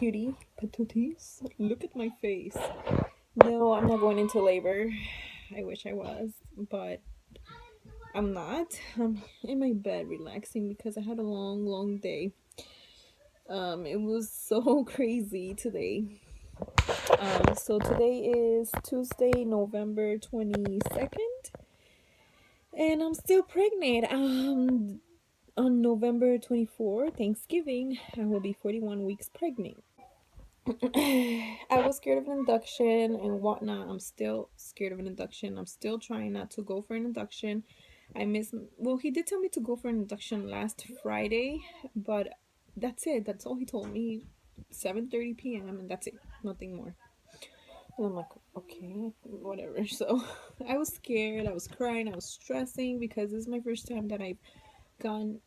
cutie patooties. Look at my face. No, I'm not going into labor. I wish I was, but I'm not. I'm in my bed relaxing because I had a long day. It was so crazy today. So today is Tuesday, November 22nd, and I'm still pregnant. On November 24th, Thanksgiving, I will be 41 weeks pregnant. I was scared of an induction and whatnot. I'm still scared of an induction. I'm still trying not to go for an induction. Well, he did tell me to go for an induction last Friday, but that's it. That's all he told me. 7:30 p.m. and that's it. Nothing more. And I'm like, okay, whatever. So I was scared. I was crying. I was stressing because this is my first time that I've gone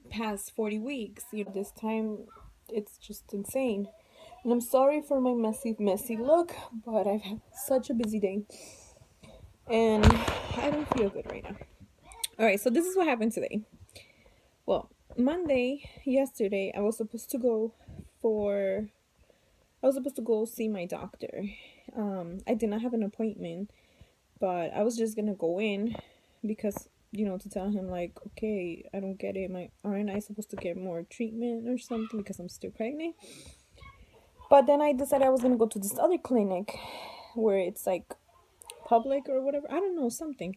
past 40 weeks. This time it's just insane. And I'm sorry for my messy look, but I've had such a busy day. And I don't feel good right now. Alright, so this is what happened today. Well, yesterday, I was supposed to go see my doctor. I did not have an appointment, but I was just gonna go in because, to tell him, like, okay, I don't get it. Aren't I supposed to get more treatment or something because I'm still pregnant? But then I decided I was gonna go to this other clinic where it's like public or whatever. I don't know, something.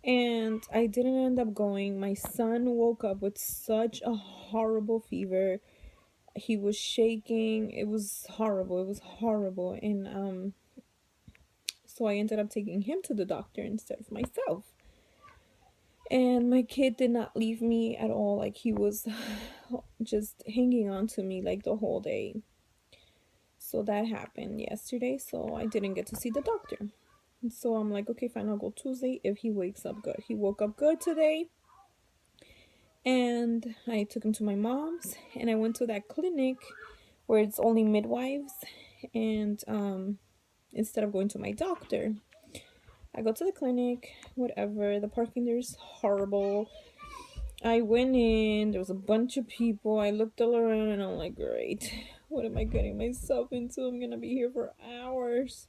And I didn't end up going. My son woke up with such a horrible fever. He was shaking. It was horrible. And so I ended up taking him to the doctor instead of myself. And my kid did not leave me at all. Like, he was just hanging on to me like the whole day. So that happened yesterday, so I didn't get to see the doctor. So I'm like, okay, fine, I'll go Tuesday if he wakes up good. He woke up good today. And I took him to my mom's, and I went to that clinic where it's only midwives. And instead of going to my doctor, I go to the clinic, whatever. The parking there is horrible. I went in, there was a bunch of people. I looked all around and I'm like, great, what am I getting myself into? I'm gonna be here for hours.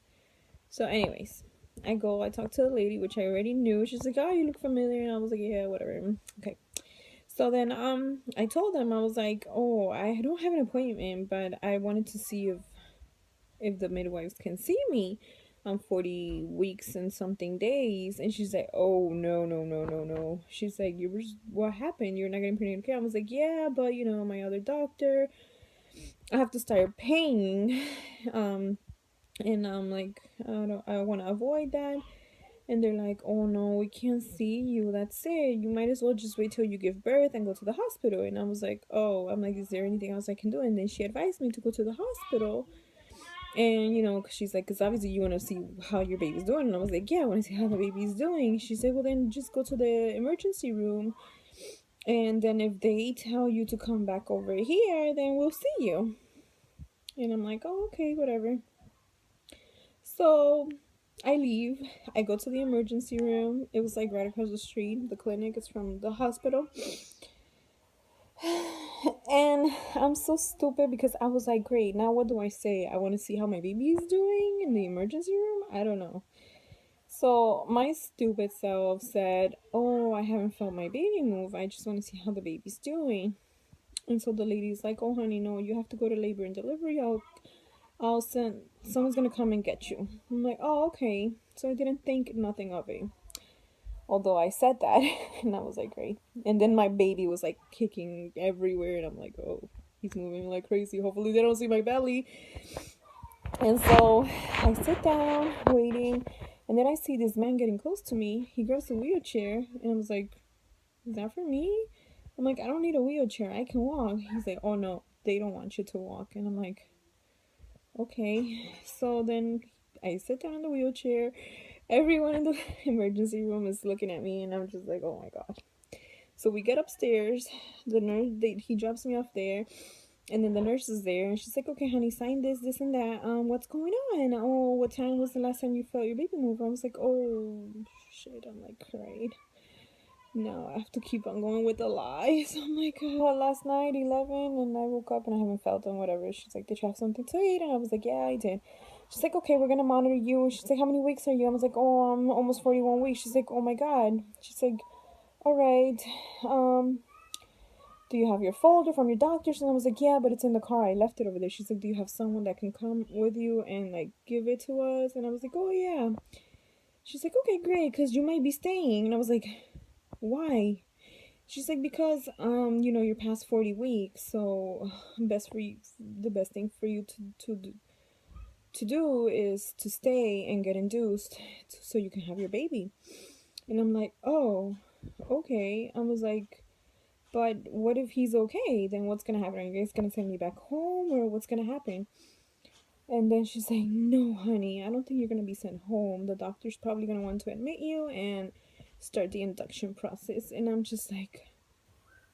So anyways, I talk to the lady, which I already knew. She's like, oh, you look familiar. And I was like, yeah, whatever. Okay. So then I told them, I was like, oh, I don't have an appointment, but I wanted to see if the midwives can see me on 40 weeks and something days. And she's like, oh, no. She's like, what happened? You're not getting prenatal care? I was like, yeah, but my other doctor, I have to start paying. And I'm like, I want to avoid that. And they're like, oh no, we can't see you. That's it. You might as well just wait till you give birth and go to the hospital. And I was like, oh, I'm like, is there anything else I can do? And then she advised me to go to the hospital. And, cause she's like, because obviously you want to see how your baby's doing. And I was like, yeah, I want to see how the baby's doing. She said, well, then just go to the emergency room. And then if they tell you to come back over here, then we'll see you. And I'm like, oh, okay, whatever. So I leave. I go to the emergency room. It was like right across the street. The clinic is from the hospital. And I'm so stupid because I was like, great, now what do I say? I want to see how my baby is doing in the emergency room? I don't know. So my stupid self said, oh, I haven't felt my baby move. I just want to see how the baby's doing. And so the lady's like, oh, honey, no, you have to go to labor and delivery. I'll send, someone's gonna come and get you. I'm like, oh, okay. So I didn't think nothing of it. Although I said that, and I was like, great. And then my baby was like kicking everywhere, and I'm like, oh, he's moving like crazy. Hopefully they don't see my belly. And so I sit down, waiting, and then I see this man getting close to me. He grabs a wheelchair, and I was like, is that for me? I'm like, I don't need a wheelchair. I can walk. He's like, oh no, they don't want you to walk. And I'm like, okay. So then I sit down in the wheelchair. Everyone in the emergency room is looking at me, and I'm just like, oh my god. So we get upstairs. The nurse, he drops me off there, and then the nurse is there, and she's like, okay, honey, sign this, this, and that. What's going on? Oh, what time was the last time you felt your baby move? I was like, oh shit. I'm like, right. no, I have to keep on going with the lies. I'm like, oh, last night 11, and I woke up and I haven't felt them. Whatever. She's like, did you have something to eat? And I was like, yeah, I did. She's like, okay, we're gonna monitor you. She's like, how many weeks are you? I was like, oh, I'm almost 41 weeks. She's like, oh my god. She's like, all right. Do you have your folder from your doctors? And I was like, yeah, but it's in the car. I left it over there. She's like, do you have someone that can come with you and like give it to us? And I was like, oh yeah. She's like, okay, great, because you might be staying. And I was like, why? She's like, because you're past 40 weeks, so the best thing for you to do is to stay and get induced so you can have your baby. And I'm like, oh, okay. I was like, but what if he's okay? Then what's gonna happen? Are you guys gonna send me back home, or what's gonna happen? And then she's like, no, honey, I don't think you're gonna be sent home. The doctor's probably gonna want to admit you and start the induction process. And I'm just like,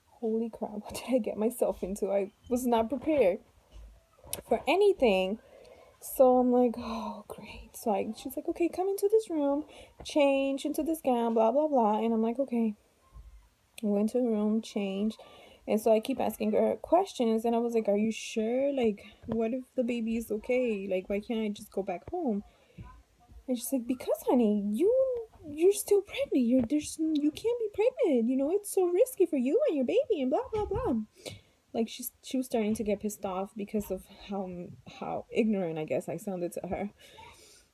holy crap, what did I get myself into? I was not prepared for anything. So I'm like, oh, great. So she's like, okay, come into this room, change into this gown, blah, blah, blah. And I'm like, okay. I went to the room, changed. And so I keep asking her questions. And I was like, are you sure? Like, what if the baby is okay? Like, why can't I just go back home? And she's like, because, honey, you're still pregnant. You can't be pregnant. It's so risky for you and your baby and blah, blah, blah. Like she was starting to get pissed off because of how ignorant I guess I sounded to her.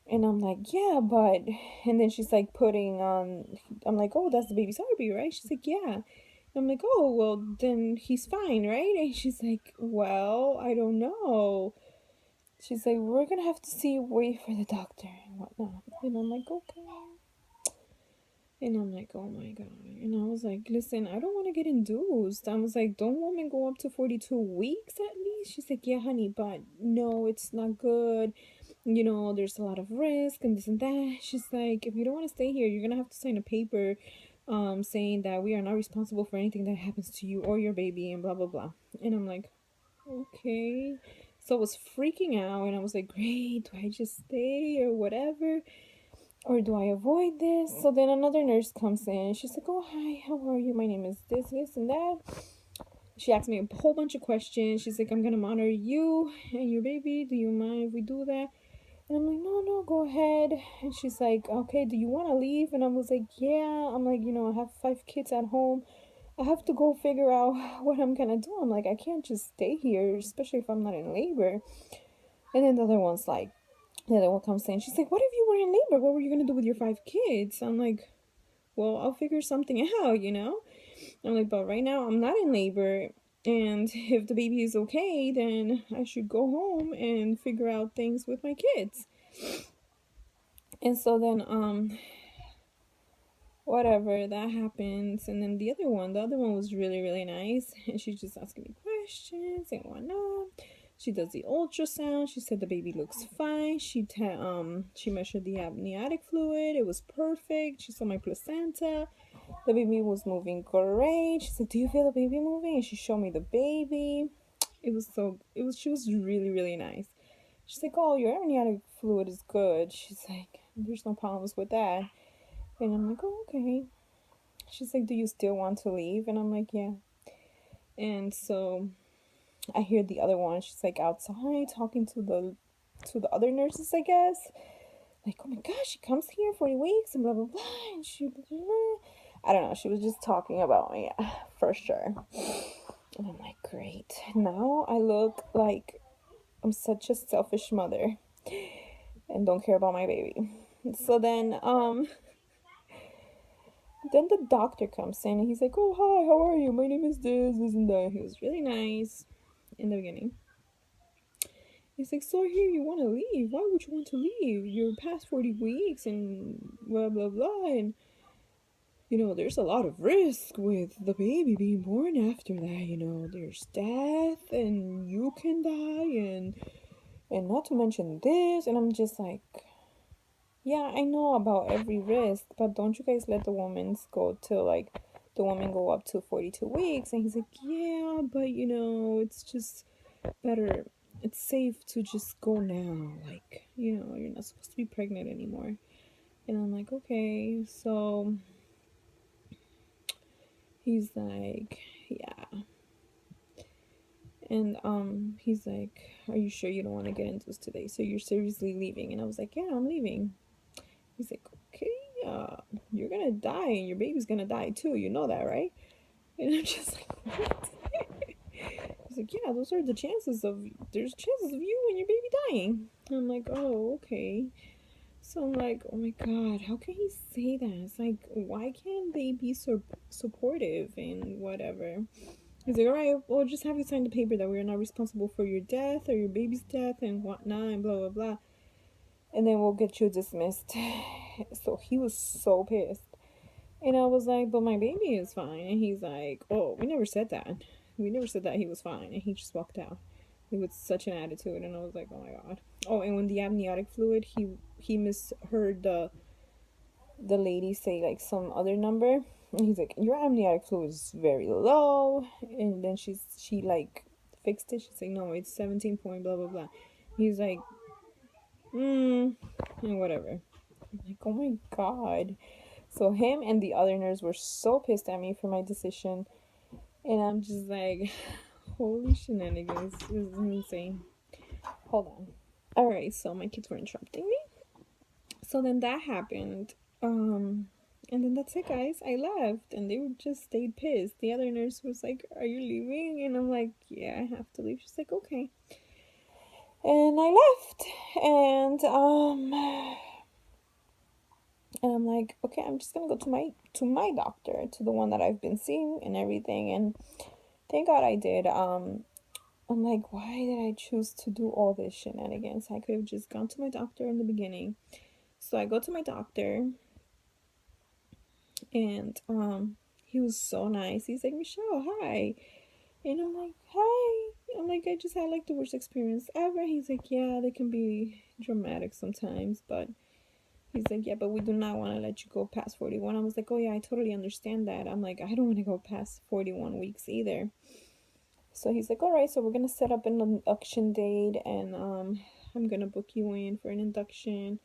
And I'm like, yeah, but and then she's like putting on I'm like, oh, that's the baby's heartbeat, right? She's like, yeah. And I'm like, oh, well, then he's fine, right? And she's like, well, I don't know. She's like, we're gonna have to wait for the doctor and whatnot. And I'm like, okay. And I'm like, oh my god. And I was like, listen, I don't want to get induced. I was like, don't women go up to 42 weeks at least? She's like, yeah, honey, but no, it's not good. There's a lot of risk and this and that. She's like, if you don't want to stay here, you're going to have to sign a paper saying that we are not responsible for anything that happens to you or your baby and blah, blah, blah. And I'm like, okay. So I was freaking out and I was like, great, do I just stay or whatever? Or do I avoid this? So then another nurse comes in. She's like, oh, hi, how are you? My name is this, and that. She asked me a whole bunch of questions. She's like, I'm going to monitor you and your baby. Do you mind if we do that? And I'm like, no, go ahead. And she's like, okay, do you want to leave? And I was like, yeah. I'm like, I have 5 kids at home. I have to go figure out what I'm going to do. I'm like, I can't just stay here, especially if I'm not in labor. And then the other one's like, the other one comes in. She's like, what if you were in labor? What were you going to do with your 5 kids? I'm like, well, I'll figure something out. I'm like, but right now I'm not in labor. And if the baby is okay, then I should go home and figure out things with my kids. And so then, whatever, that happens. And then the other one was really, really nice. And she's just asking me questions and whatnot. She does the ultrasound. She said the baby looks fine. She measured the amniotic fluid. It was perfect. She saw my placenta. The baby was moving great. She said, do you feel the baby moving? And she showed me the baby. She was really, really nice. She's like, oh, your amniotic fluid is good. She's like, there's no problems with that. And I'm like, oh, okay. She's like, do you still want to leave? And I'm like, yeah. And so I hear the other one. She's like outside talking to the other nurses, I guess. Like, oh my gosh, she comes here 40 weeks and blah, blah, blah. And she, blah, blah, blah. I don't know. She was just talking about me, for sure. And I'm like, great. Now I look like I'm such a selfish mother and don't care about my baby. So then the doctor comes in and he's like, oh, hi, how are you? My name is this and that. He was really nice in the beginning. He's like, so here you want to leave. Why would you want to leave? You're past 40 weeks and blah, blah, blah. And, there's a lot of risk with the baby being born after that. There's death and you can die and not to mention this. And I'm just like, yeah, I know about every risk, but don't you guys let the women go till the women go up to 42 weeks? And he's like, yeah, but it's just better. It's safe to just go now. Like, you're not supposed to be pregnant anymore. And I'm like, okay. So he's like, yeah. And he's like, are you sure you don't want to get into this today? So you're seriously leaving? And I was like, yeah, I'm leaving. He's like, okay, you're gonna die and your baby's gonna die too. You know that, right? And I'm just like, what? He's like, yeah, those are the chances of, there's chances of you and your baby dying. And I'm like, oh, okay. So I'm like, oh my god, how can he say that? It's like, why can't they be so supportive and whatever? He's like, all right, well, just have you sign the paper that we're not responsible for your death or your baby's death and whatnot and blah blah blah, and then we'll get you dismissed. So he was so pissed, and I was like, but my baby is fine. And he's like, oh, we never said that. We never said that he was fine. And he just walked out with such an attitude, and I was like, oh my god. Oh, and when the amniotic fluid, he misheard the lady say like some other number, and he's like, your amniotic fluid is very low. And then she like fixed it. She's like, no, it's 17 point blah blah blah. He's like, and whatever. I'm like, oh my god. So him and the other nurse were so pissed at me for my decision, and I'm just like, holy shenanigans, this is insane. Hold on. All right, so my kids were interrupting me. So then that happened. And then that's it, guys. I left, and they just stayed pissed. The other nurse was like, "Are you leaving?" And I'm like, "Yeah, I have to leave." She's like, "Okay." And I left, and I'm like, "Okay, I'm just gonna go to my doctor, to the one that I've been seeing and everything." And thank God I did. I'm like, why did I choose to do all this shenanigans? I could have just gone to my doctor in the beginning. So I go to my doctor, and he was so nice. He's like, Michelle, hi. And I'm like, hi. I'm like, I just had like the worst experience ever. He's like, yeah, they can be dramatic sometimes, but he's like, yeah, but we do not want to let you go past 41. I was like, oh yeah, I totally understand that. I'm like, I don't want to go past 41 weeks either. So he's like, all right, so we're gonna set up an induction date, and I'm gonna book you in for an induction.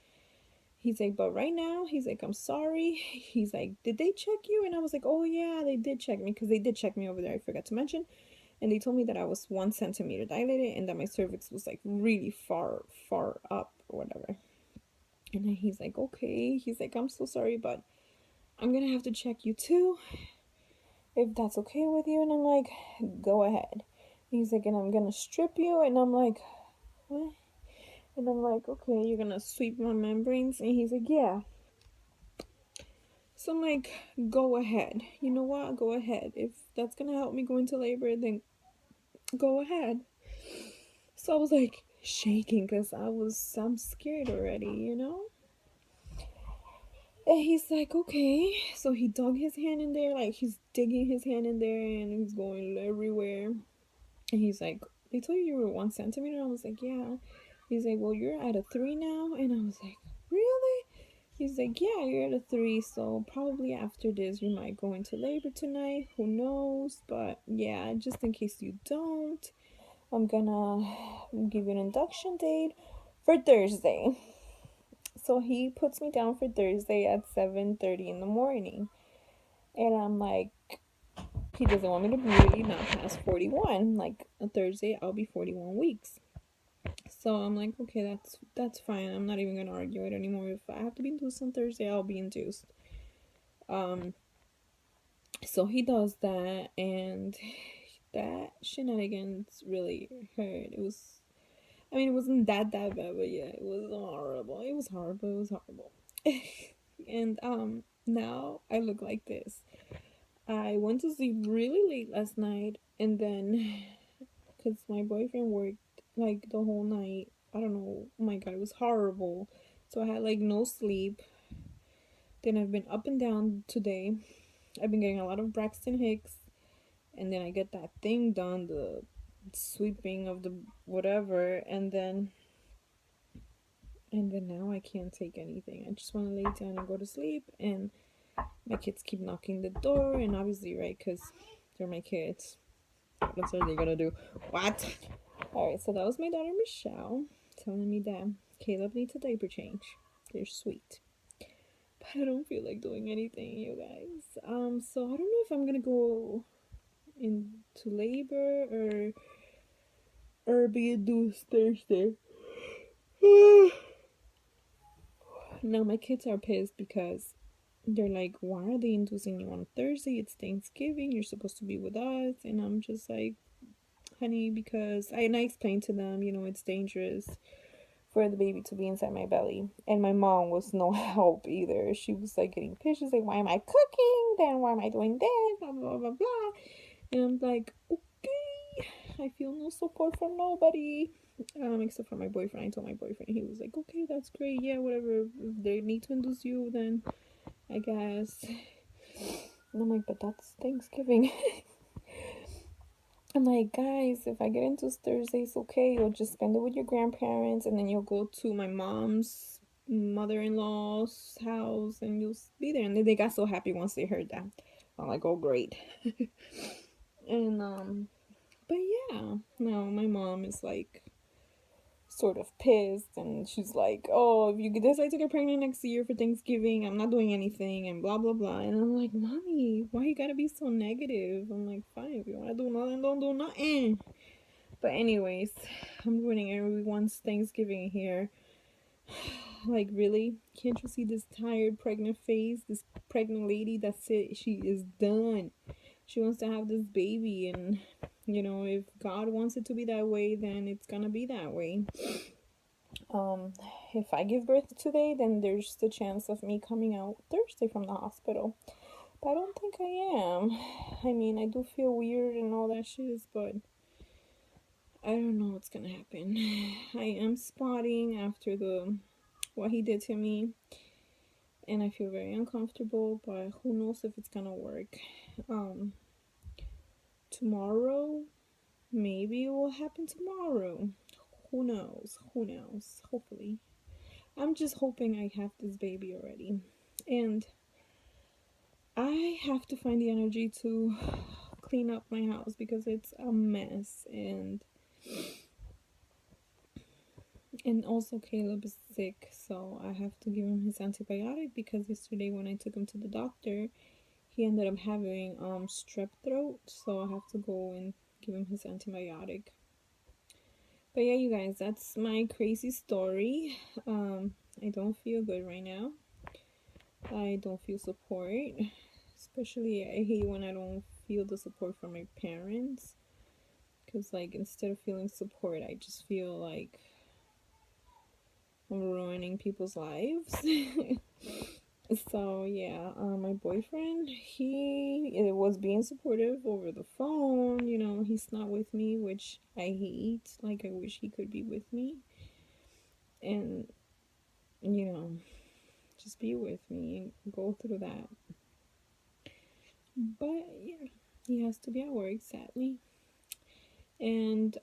He's like, but right now, he's like, I'm sorry. He's like, did they check you? And I was like, oh yeah, they did check me, because they did check me over there. I forgot to mention. And they told me that I was 1 centimeter dilated and that my cervix was like really far, far up or whatever. And then he's like, okay. He's like, I'm so sorry, but I'm gonna have to check you too, if that's okay with you. And I'm like, go ahead. He's like, and I'm gonna strip you. And I'm like, what? And I'm like, okay, you're gonna sweep my membranes? And he's like, yeah. So I'm like, go ahead. You know what? Go ahead. If that's gonna help me go into labor, then go ahead. So I was like shaking because I'm scared already, you know? And he's like, okay. So he dug his hand in there, like he's digging his hand in there, and he's going everywhere. And he's like, they told you were 1 centimeter? I was like, yeah. He's like, well, you're at a 3 now. And I was like, really? He's like, yeah, you're at a 3, so probably after this you might go into labor tonight. Who knows? But yeah, just in case you don't, I'm gonna give you an induction date for Thursday. So he puts me down for Thursday at 7:30 in the morning. And I'm like, he doesn't want me to really not past 41. Like on Thursday I'll be 41 weeks. So I'm like, okay, that's fine. I'm not even gonna argue it anymore. If I have to be induced on Thursday, I'll be induced. So he does that, and that shenanigans really hurt. It was, I mean, it wasn't that bad, but yeah, it was horrible. It was horrible. It was horrible. And now I look like this. I went to sleep really late last night, and then because my boyfriend worked like the whole night. I don't know. Oh my god, it was horrible. So I had like no sleep. Then I've been up and down today. I've been getting a lot of Braxton Hicks, and then I get that thing done, the sweeping of the whatever, and then now I can't take anything. I just want to lay down and go to sleep, and my kids keep knocking the door, and obviously, right, because they're my kids. What are they gonna do? What? Alright, so that was my daughter Michelle telling me that Caleb needs a diaper change. They're sweet. but I don't feel like doing anything, you guys. So I don't know if I'm gonna go into labor or be induced Thursday. Now my kids are pissed because they're like, why are they inducing you on Thursday? It's Thanksgiving. You're supposed to be with us. And I'm just like, honey, because I explained to them, it's dangerous for the baby to be inside my belly. And my mom was no help either. She was like getting pictures, like, why am I cooking? Then why am I doing this? Blah, blah, blah, blah. And I'm like, okay, I feel no support from nobody. Except for my boyfriend. I told my boyfriend, he was like, okay, that's great. Yeah, whatever. If they need to induce you, then I guess. And I'm like, but that's Thanksgiving. I'm like, guys, if I get into Thursday, it's okay. You'll just spend it with your grandparents, and then you'll go to my mom's mother-in-law's house, and you'll be there. And then they got so happy once they heard that. I'm like, oh, great. And but yeah, no, my mom is like sort of pissed, and she's like, oh, if you decide to get pregnant next year for Thanksgiving, I'm not doing anything, and blah blah blah. And I'm like, mommy, why you gotta be so negative? I'm like, fine, if you want to do nothing, don't do nothing. But anyways, I'm ruining everyone's Thanksgiving here. Like, really? Can't you see this tired pregnant face? This pregnant lady, that's it, she is done. She wants to have this baby, and if God wants it to be that way, then it's gonna be that way. If I give birth today, then there's the chance of me coming out Thursday from the hospital. But I don't think I am. I mean, I do feel weird and all that shit, but I don't know what's gonna happen. I am spotting after what he did to me, and I feel very uncomfortable, but who knows if it's gonna work. Tomorrow, maybe it will happen tomorrow. Who knows? Who knows? Hopefully. I'm just hoping I have this baby already. And I have to find the energy to clean up my house because it's a mess. And also Caleb is sick, so I have to give him his antibiotic because yesterday when I took him to the doctor, he ended up having strep throat, so I have to go and give him his antibiotic. But yeah, you guys, that's my crazy story. I don't feel good right now. I don't feel support. Especially, I hate when I don't feel the support from my parents. Because, like, instead of feeling support, I just feel like I'm ruining people's lives. So, yeah, my boyfriend, he was being supportive over the phone. He's not with me, which I hate. Like, I wish he could be with me. And, just be with me and go through that. But yeah, he has to be at work, sadly. And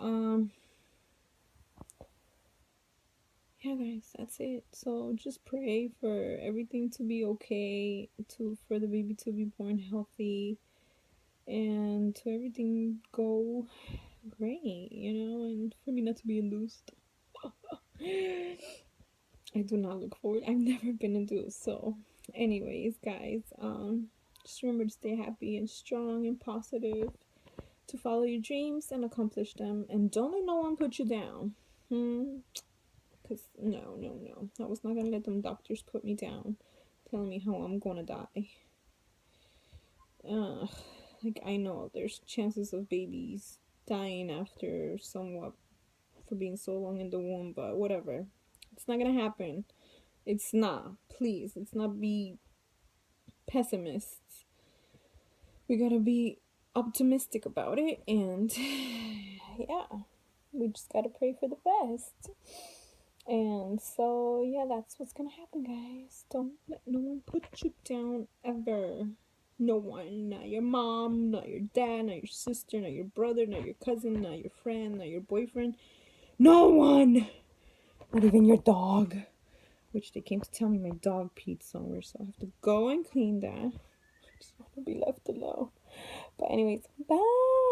yeah, guys, that's it. So just pray for everything to be okay, for the baby to be born healthy, and to everything go great, and for me not to be induced. I do not look forward. I've never been induced. So anyways, guys, just remember to stay happy and strong and positive, to follow your dreams and accomplish them, and don't let no one put you down. Because no, I was not gonna let them doctors put me down, telling me how I'm gonna die. Like, I know there's chances of babies dying after somewhat for being so long in the womb, but whatever. It's not gonna happen. It's not. Please, let's not be pessimists. We gotta be optimistic about it, and yeah, we just gotta pray for the best. And so yeah, that's what's gonna happen, guys. Don't let no one put you down ever. No one. Not your mom, not your dad, not your sister, not your brother, not your cousin, not your friend, not your boyfriend. No one. Not even your dog. Which they came to tell me my dog peed somewhere, so I have to go and clean that. I just want to be left alone. But anyways, bye.